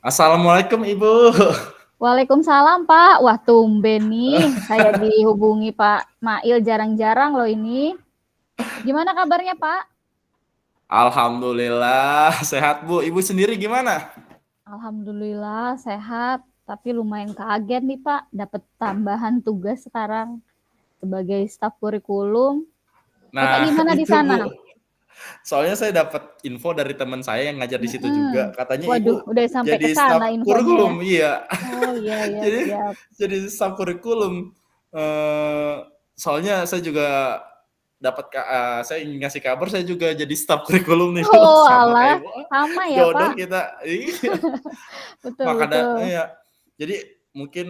Assalamualaikum Ibu. Waalaikumsalam Pak. Wah tumben nih saya dihubungi Pak Mail, jarang-jarang loh ini. Gimana kabarnya Pak? Alhamdulillah sehat Bu. Ibu sendiri gimana? Alhamdulillah sehat, tapi lumayan kaget nih Pak, dapat tambahan tugas sekarang sebagai staf kurikulum. Bapak Nah gimana di itu sana? Bu. Soalnya saya dapat info dari teman saya yang ngajar di situ juga. Katanya Waduh, Ibu udah sampai ke jadi sana staf infonya ya. kurikulum, iya. Oh iya ya, Jadi siap. jadi staf kurikulum. Soalnya saya juga saya ingin ngasih kabar saya juga jadi staf kurikulum nih Bu, Oh sama alah, kayak Ibu. sama ya Jodoh Pak. kita. Iya. Betul Makanya betul. iya. Jadi mungkin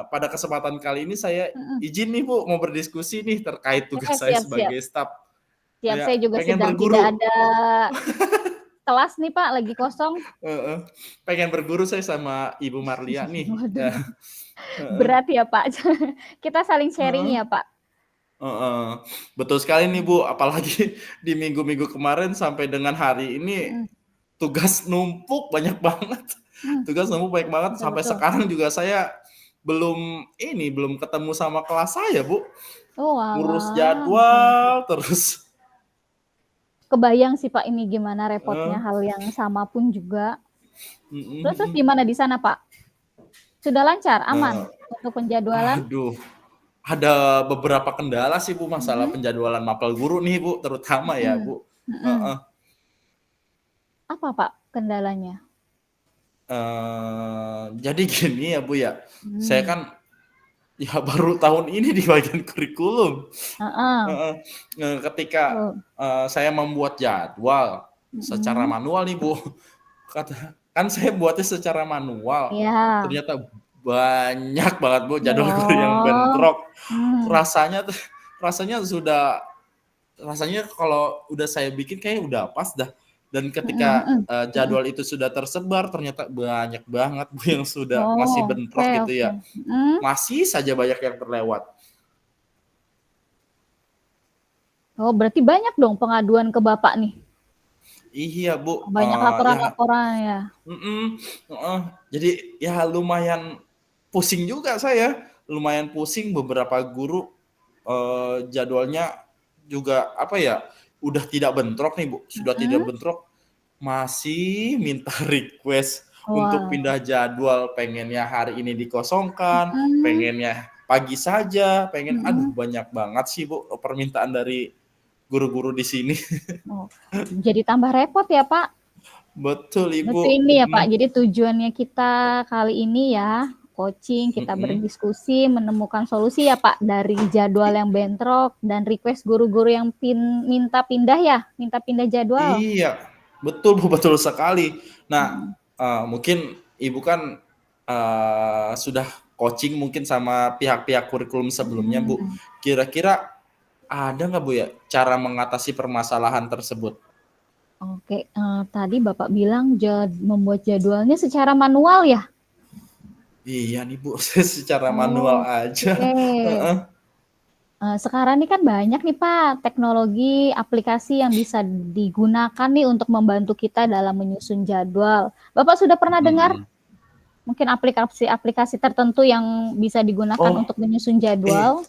pada kesempatan kali ini saya Mm-mm. izin nih Bu mau berdiskusi nih terkait tugas saya Siap siap. sebagai staf. Siap, Ya, saya juga pengen sedang tidak berguru. ada kelas nih Pak, lagi kosong. Heeh. Pengen berguru saya sama Ibu Marlia nih. Ya. Waduh, Heeh. berat ya Pak. Kita saling sharing Heeh. ya Pak. Heeh. Betul sekali nih Bu, apalagi di minggu-minggu kemarin sampai dengan hari ini Mhm. tugas numpuk banyak banget. Tugas numpuk banyak banget Betul sampai betul. sekarang juga saya belum ketemu sama kelas saya, Bu. Oh Ngurus alah, oke. jadwal terus. Kebayang sih Pak ini gimana repotnya, Heeh. hal yang sama pun juga. Mhm Terus mhm. gimana di sana Pak? Sudah lancar, aman Nah, untuk penjadwalan? aduh, ada beberapa kendala sih Bu, masalah Mhm, penjadwalan mapel guru nih Bu, terutama ya mhm, Bu. mhm. Heeh. Apa Pak kendalanya? Jadi gini ya Bu ya, saya Hmm. kan ya baru tahun ini di bagian kurikulum. Heeh. Heeh. Ketika Betul. saya membuat jadwal secara Mhm. manual nih Bu, kan saya buatnya secara manual, Iya. ternyata banyak banget Bu jadwal guru yang Oh. bentrok. Hmm. Rasanya tuh rasanya kalau udah saya bikin kayaknya udah pas dah. Dan Mhm ketika mhm. Mhm. jadwal itu sudah tersebar ternyata banyak banget Bu yang sudah masih Oh, oke bentrok gitu oke. ya. Mhm. Masih saja banyak yang terlewat. Oh, berarti banyak dong pengaduan ke Bapak nih? Iya Bu, Banyak ya laporan-laporan ya? mhm, heeh. Jadi ya lumayan pusing juga saya, lumayan pusing beberapa guru, jadwalnya juga apa ya, udah tidak bentrok nih Bu, sudah tidak Mhm. bentrok, masih minta request untuk Wah. pindah jadwal, pengennya hari ini dikosongkan, Mhm. pengennya pagi saja, aduh Mhm. banyak banget sih Bu permintaan dari guru-guru di sini. Oh, jadi tambah repot ya, Pak? Betul Ibu, Berarti ini ya, Pak, mhm, jadi tujuannya kita kali ini ya, coaching, kita mhm. berdiskusi, menemukan solusi ya, Pak, dari jadwal yang bentrok dan request guru-guru yang minta pindah ya, minta pindah jadwal? Iya, betul Bu, betul sekali. Nah, Mhm. mungkin Ibu kan, sudah coaching mungkin sama pihak-pihak kurikulum sebelumnya Bu. Mhm. Kira-kira ada nggak Bu ya, cara mengatasi permasalahan tersebut? Oke, tadi Bapak bilang membuat jadwalnya secara manual ya? Iya nih Bu, saya secara manual aja. Oke. Heeh. Sekarang ini kan banyak nih Pak, teknologi, aplikasi yang bisa digunakan nih untuk membantu kita dalam menyusun jadwal. Bapak sudah pernah dengar Mhm. mungkin aplikasi-aplikasi tertentu yang bisa digunakan Oh, untuk menyusun eh, jadwal?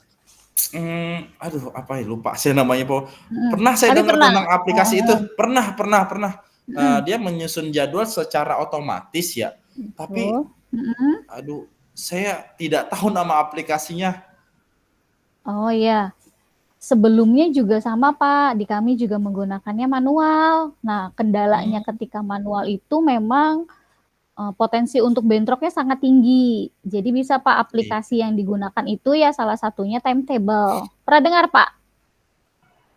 aduh apa ya, lupa saya namanya Po. Mhm, Pernah saya tapi dengar pernah? tentang aplikasi itu, Oh, pernah pernah pernah. mhm, Dia menyusun jadwal secara otomatis ya, tapi betul, mhm. aduh, saya tidak tahu nama aplikasinya. Oh iya, sebelumnya juga sama Pak, di kami juga menggunakannya manual. Nah, kendalanya Mmm, ketika manual itu memang potensi untuk bentroknya sangat tinggi. Jadi bisa Pak, i aplikasi yang digunakan itu ya salah satunya timetable. Pernah dengar Pak?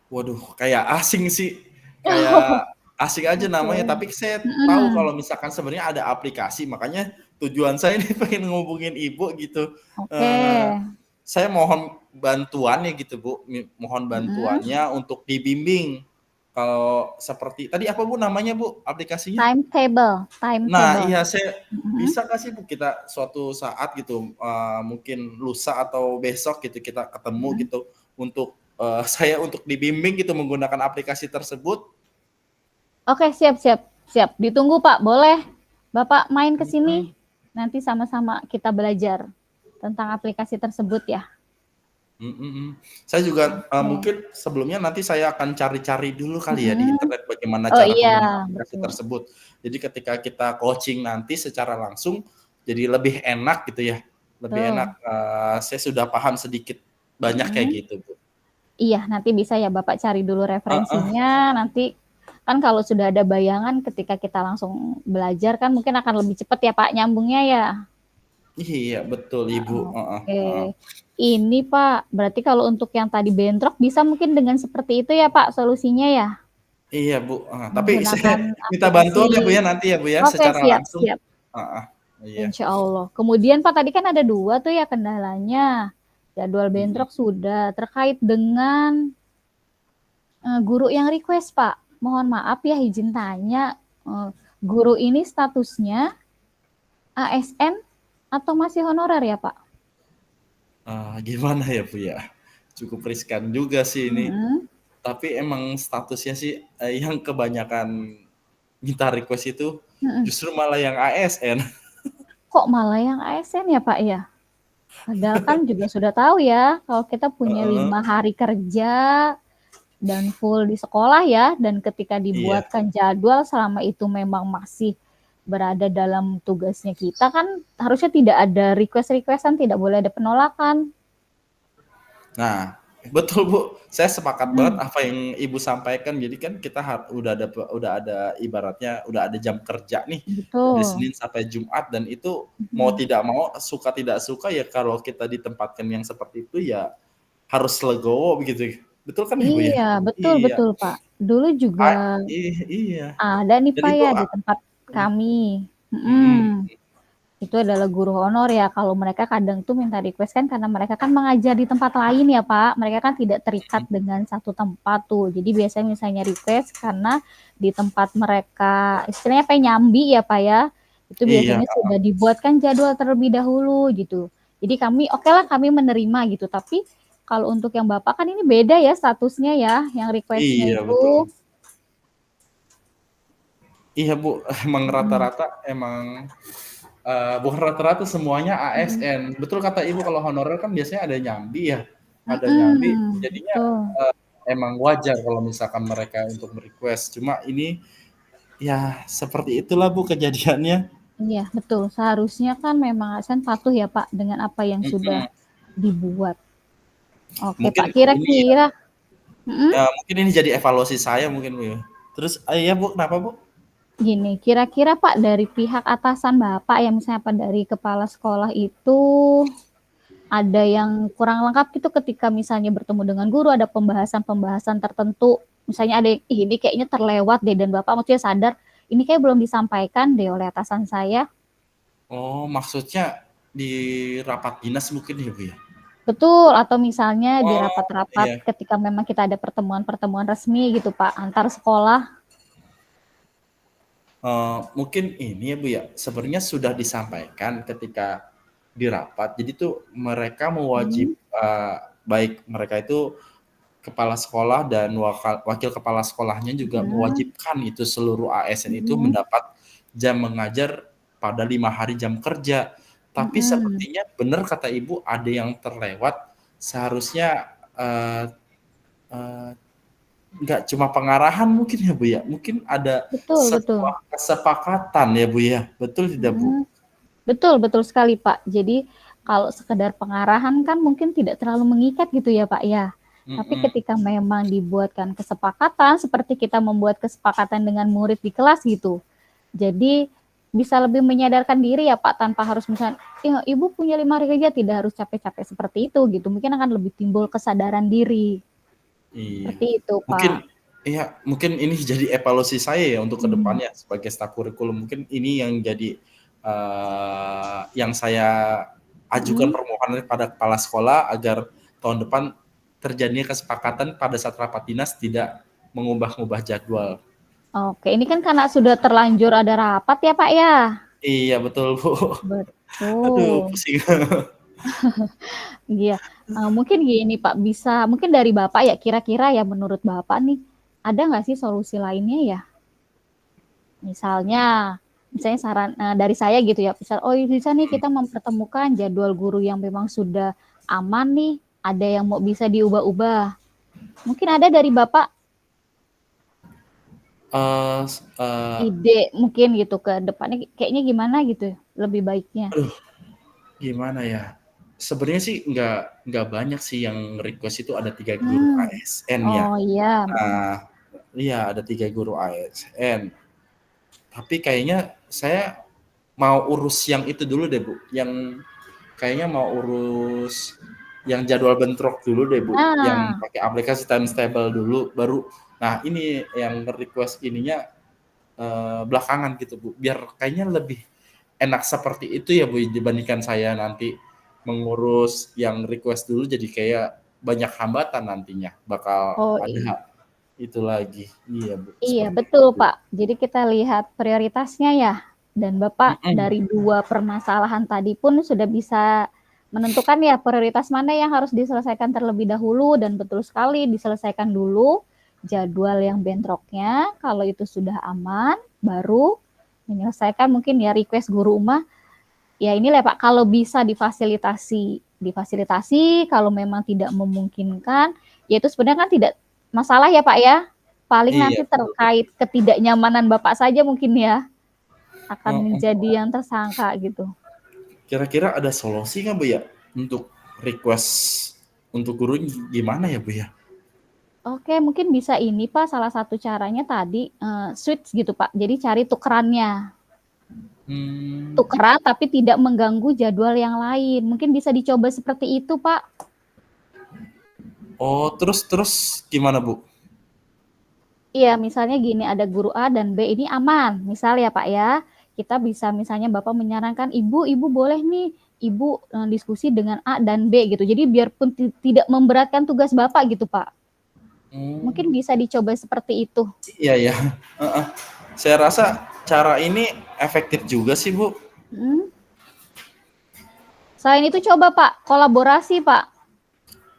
waduh kayak asing sih, kayak asing aja Oke. namanya, tapi saya tahu Mhm. kalau misalkan sebenarnya ada aplikasi, makanya tujuan saya ini pengen ngehubungin Ibu gitu. Oke. Eee, saya mohon bantuannya gitu Bu, mohon Mhm. bantuannya untuk dibimbing. Kalau seperti tadi apa Bu namanya Bu aplikasinya? Timetable Nah, timetable. iya saya Mhm. bisa nggak sih Bu kita suatu saat gitu, mungkin lusa atau besok gitu kita ketemu Mhm. gitu untuk, saya untuk dibimbing gitu menggunakan aplikasi tersebut? Oke, siap siap siap. Ditunggu Pak, boleh. Bapak main ke Mhm. sini, nanti sama-sama kita belajar tentang aplikasi tersebut ya. Mhm mhm. Saya juga, Oke. mungkin sebelumnya nanti saya akan cari-cari dulu kali ya di Mhm. internet bagaimana Oh cara iya, penggunaan aplikasi betul. tersebut. Jadi ketika kita coaching nanti secara langsung, jadi lebih enak gitu ya, lebih enak, Betul. saya sudah paham sedikit banyak kayak Mhm. gitu, Bu. Iya, nanti bisa ya Bapak cari dulu Heeh. referensinya, nanti kan kalau sudah ada bayangan ketika kita langsung belajar kan mungkin akan lebih cepat ya Pak nyambungnya ya? Iya, betul Ibu, heeh Oke. heeh. Ini Pak, berarti kalau untuk yang tadi bentrok bisa mungkin dengan seperti itu ya Pak solusinya ya? Iya, Bu, tapi saya Menggunakan minta bantuan ya, Bu, aplikasi ya, nanti ya, Bu, ya, oke, secara siap langsung. siap. Heeh, iya. Insya Allah. Kemudian Pak tadi kan ada 2 tuh ya kendalanya, jadwal Mhm. bentrok sudah, terkait dengan guru yang request, Pak. Mohon maaf ya izin tanya, guru ini statusnya ASN atau masih honorer ya, Pak? Gimana ya, Bu, ya, cukup riskan juga sih ini, Mhm. tapi emang statusnya sih, yang kebanyakan minta request itu Mhm. justru malah yang ASN. Kok malah yang ASN ya, Pak, ya? Padahal kan juga sudah tahu ya, kalau kita punya Heeh, 5 hari kerja dan full di sekolah ya, dan ketika iya. dibuatkan jadwal selama itu memang masih berada dalam tugasnya kita kan harusnya tidak ada request-request-an, tidak boleh ada penolakan. Nah, betul, Bu, saya sepakat banget Mhm, apa yang Ibu sampaikan. Jadi kan kita udah ada ibaratnya udah ada jam kerja nih, dari betul. Senin sampai Jumat dan itu mau Mhm. tidak mau, suka tidak suka ya kalau kita ditempatkan yang seperti itu ya harus legowo begitu. Betul kan Ibu ya? Iya, betul Iya. betul, Pak. Dulu juga Iya. ada nih, Dan Pak, itu ya di tempat kami. mhm, Mhm. Itu adalah guru honor ya, kalau mereka kadang tuh minta request kan karena mereka kan mengajar di tempat lain ya, Pak. Mereka kan tidak terikat mhm. dengan satu tempat tuh. Jadi biasanya misalnya request karena di tempat mereka istilahnya apa ya, nyambi ya, Pak, ya. Itu Iya, biasanya sudah dibuatkan jadwal terlebih dahulu gitu. Jadi kami okelah kami menerima gitu, tapi kalau untuk yang Bapak kan ini beda ya statusnya ya, yang request-nya iya betul. itu. Iya, Bu, emang Mhm. rata-rata emang, bukan rata-rata semuanya Mhm. ASN. Betul kata Ibu kalau honorer kan biasanya ada nyambi ya, ada nyambi Mhm, jadinya, betul. emang wajar kalau misalkan mereka untuk me-request. Cuma ini ya seperti itulah, Bu, kejadiannya. Iya, betul. Seharusnya kan memang ASN patuh ya, Pak, dengan apa yang sudah Mhm. dibuat. Oke, Mungkin Pak, ini ya, kira-kira mhm, mungkin ini jadi evaluasi saya mungkin, Bu, ya. Terus iya, Bu, kenapa, Bu? gini, kira-kira Pak dari pihak atasan Bapak ya, misalnya Pak dari kepala sekolah itu ada yang kurang lengkap gitu ketika misalnya bertemu dengan guru, ada pembahasan-pembahasan tertentu, misalnya ada yang, "Ih, ini kayaknya terlewat deh," dan Bapak maksudnya sadar, "Ini kayak belum disampaikan deh oleh atasan saya." Oh, maksudnya di rapat dinas mungkin ya, Bu, ya? Betul, atau misalnya di Oh, rapat-rapat iya. ketika memang kita ada pertemuan-pertemuan resmi gitu Pak, antar sekolah. Mungkin ini ya, Bu, ya, sebenarnya sudah disampaikan ketika di rapat. Jadi tuh mereka Mhm, baik mereka itu kepala sekolah dan wakil kepala sekolahnya juga mhm, mewajibkan itu seluruh ASN itu mhm, mendapat jam mengajar pada 5 hari jam kerja. Tapi mhm. sepertinya benar kata Ibu ada yang terlewat, seharusnya, eee eee nggak cuma pengarahan mungkin ya, Bu, ya? Mungkin ada Betul betul. sebuah kesepakatan ya, Bu, ya? Betul tidak, Bu? Mhm. Betul betul sekali Pak. Jadi kalau sekedar pengarahan kan mungkin tidak terlalu mengikat gitu ya Pak ya. Tapi Mhm. ketika memang dibuatkan kesepakatan, seperti kita membuat kesepakatan dengan murid di kelas gitu. Jadi bisa lebih menyadarkan diri ya Pak, tanpa harus misalnya, "Ya Ibu punya 5 hari kerja," tidak harus capek-capek seperti itu gitu, mungkin akan lebih timbul kesadaran diri, Iya. seperti itu Mungkin Pak. iya, mungkin ini jadi evaluasi saya ya untuk ke Mhm, depannya sebagai staf kurikulum. Mungkin ini yang jadi, yang saya ajukan mhm. permohonan pada kepala sekolah agar tahun depan terjadinya kesepakatan pada saat rapat dinas tidak mengubah-ubah jadwal. Oke, ini kan karena sudah terlanjur ada rapat ya Pak ya? Iya, betul, Bu. Aduh, Betul. pusing. Iya, mungkin gini Pak, bisa mungkin dari Bapak ya, kira-kira ya menurut Bapak nih, ada nggak sih solusi lainnya ya? Misalnya, misalnya saran dari saya gitu ya, misal, oh bisa nih kita mempertemukan jadwal guru yang memang sudah aman nih, ada yang mau bisa diubah-ubah. Mungkin ada dari Bapak Eh, eh, ide mungkin gitu ke depannya kayaknya gimana gitu lebih baiknya. aduh, gimana ya? Sebenarnya sih nggak banyak sih yang request itu ada 3 guru Hmm. ASN ya. Oh iya. Nah, iya ada 3 guru ASN. Tapi kayaknya saya mau urus yang itu dulu deh Bu, yang kayaknya mau urus yang jadwal bentrok dulu deh Bu, yang Nah, pakai aplikasi Times Table dulu, baru nah ini yang request ininya belakangan gitu Bu, biar kayaknya lebih enak seperti itu ya Bu dibandingkan saya nanti mengurus yang request dulu jadi kayak banyak hambatan nantinya bakal oh ada itu lagi. Iya Bu, iya seperti betul itu. Pak. Jadi kita lihat prioritasnya ya. Dan Bapak Mm-mm. dari dua permasalahan tadi pun sudah bisa menentukan ya prioritas mana yang harus diselesaikan terlebih dahulu dan betul sekali diselesaikan dulu jadwal yang bentroknya. Kalau itu sudah aman, baru menyelesaikan mungkin ya request guru rumah. Ya inilah Pak, kalau bisa difasilitasi, kalau memang tidak memungkinkan, ya itu sebenarnya kan tidak masalah ya Pak ya. Paling Iya nanti betul Bu. terkait ketidaknyamanan Bapak saja mungkin ya akan Mm-mm. menjadi yang tersangka gitu. Kira-kira ada solusi nggak Bu ya untuk request untuk guru gimana ya Bu ya? Oke, mungkin bisa ini Pak, salah satu caranya tadi switch gitu Pak. Jadi cari tukerannya. Hmm. Tukeran tapi tidak mengganggu jadwal yang lain. Mungkin bisa dicoba seperti itu Pak. Oh terus terus gimana Bu? Iya, misalnya gini, ada guru A dan B ini aman. Misal ya Pak ya, kita bisa misalnya Bapak menyarankan, Ibu boleh nih, Ibu diskusi dengan A dan B gitu. Jadi biarpun tidak memberatkan tugas Bapak gitu Pak. Mungkin Hmm. bisa dicoba seperti itu. Iya ya. Heeh. Saya rasa cara ini efektif juga sih Bu. Hmm. Selain itu coba Pak, kolaborasi Pak.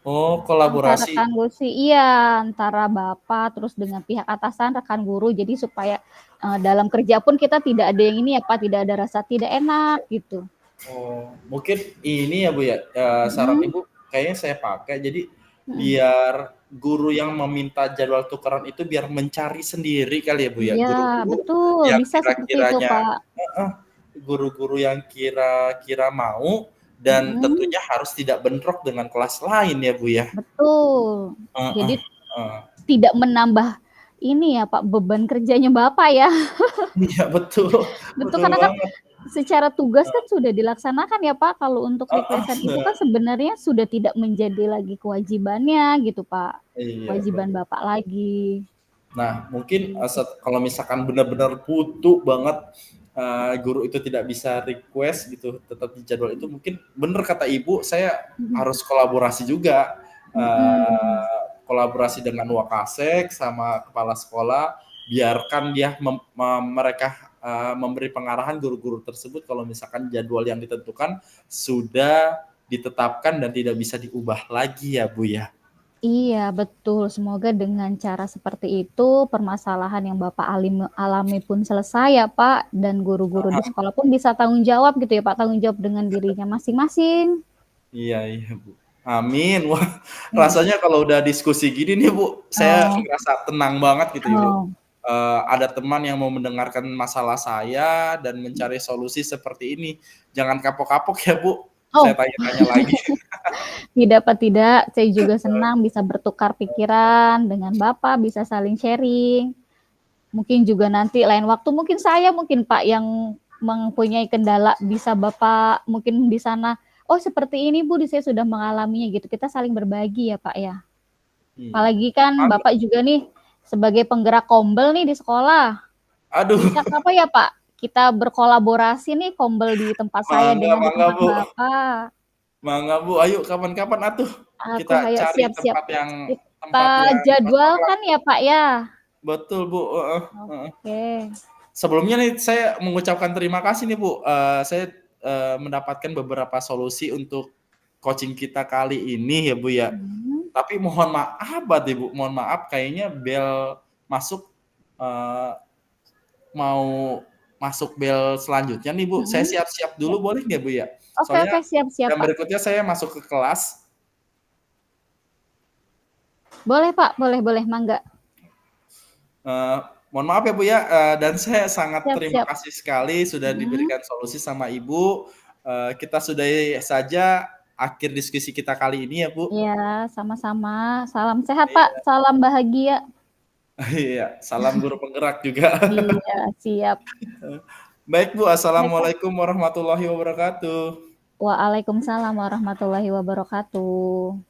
Oh Antara kolaborasi. rekan guru sih, iya, antara Bapak terus dengan pihak atasan rekan guru. Jadi supaya dalam kerja pun kita tidak ada yang ini ya Pak, tidak ada rasa tidak enak gitu. Oh mungkin ini ya Bu ya saran Hmm. Ibu kayaknya saya pakai jadi Hmm. biar guru yang meminta jadwal tukeran itu biar mencari sendiri kali ya Bu ya Iya, guru-guru betul, yang bisa seperti itu, kira-kiranya Pak. guru-guru yang kira-kira mau dan Mhm, tentunya harus tidak bentrok dengan kelas lain ya Bu ya. betul. Heeh, Jadi heeh. tidak menambah ini ya, Pak, beban kerjanya Bapak ya. Iya betul, Betul, betul karena kan banget. secara tugas kan sudah dilaksanakan ya, Pak, kalau untuk Heeh, request-an itu kan sebenarnya sudah tidak menjadi lagi kewajibannya gitu, Pak. iya Kewajiban betul. Bapak lagi. Nah mungkin Gitu. kalau misalkan benar-benar butuh banget guru itu tidak bisa request gitu tetap di jadwal itu mungkin bener kata ibu saya Mhm, harus kolaborasi juga mhm. kolaborasi dengan Wakasek sama kepala sekolah biarkan dia mereka memberi pengarahan guru-guru tersebut kalau misalkan jadwal yang ditentukan sudah ditetapkan dan tidak bisa diubah lagi ya Bu ya. Iya, betul. Semoga dengan cara seperti itu, permasalahan yang Bapak alami pun selesai ya, Pak, dan guru-guru di sekolah pun bisa tanggung jawab gitu ya, Pak, tanggung jawab dengan dirinya masing-masing. Iya iya Bu. Amin. Wah, Iya. rasanya kalau udah diskusi gini nih Bu, saya Oh, ngerasa tenang banget gitu ya Bu. oh. Ada teman yang mau mendengarkan masalah saya dan mencari solusi seperti ini. Jangan kapok-kapok ya Bu, saya Oh, tanya-tanya lagi. tidak Pak, tidak. Saya juga senang bisa bertukar pikiran dengan Bapak, bisa saling sharing. Mungkin juga nanti lain waktu mungkin saya mungkin Pak yang mempunyai kendala bisa Bapak mungkin di sana, "Oh seperti ini Bu, saya sudah mengalaminya," gitu. Kita saling berbagi ya Pak ya. Iya. Apalagi kan Mangga Bapak juga nih sebagai penggerak kombel nih di sekolah. aduh, Bisa apa ya Pak, kita berkolaborasi nih kombel di tempat saya mangga dengan di mangga tempat Bu. Bapak. Mangga Bu, ayo kapan-kapan atuh Aku kita hayo cari siap-siap. tempat Kita yang cocok lah. jadwalkan ya Pak ya. Betul Bu, heeh, heeh. Oke. Sebelumnya nih saya mengucapkan terima kasih nih Bu, saya, mendapatkan beberapa solusi untuk coaching kita kali ini ya Bu ya. Mhm. Tapi mohon maaf banget nih Bu, mohon maaf kayaknya bel masuk, eee, mau masuk bel selanjutnya nih Bu, saya Mhm. siap-siap Ya. dulu boleh nggak Bu ya? Oke Soalnya oke, siap siap jam Pak. berikutnya saya masuk ke kelas. Boleh Pak, boleh boleh, mangga. Eh, mohon maaf ya Bu ya, dan saya sangat Siap terima siap. kasih sekali sudah Mhm. diberikan solusi sama Ibu. Kita sudahi saja akhir diskusi kita kali ini ya Bu. Iya, sama-sama. Salam sehat Pak, Iya. salam bahagia. Iya, salam guru penggerak juga. Iya, siap. Baik Bu, Baik Pak. assalamualaikum warahmatullahi wabarakatuh. Waalaikumsalam warahmatullahi wabarakatuh.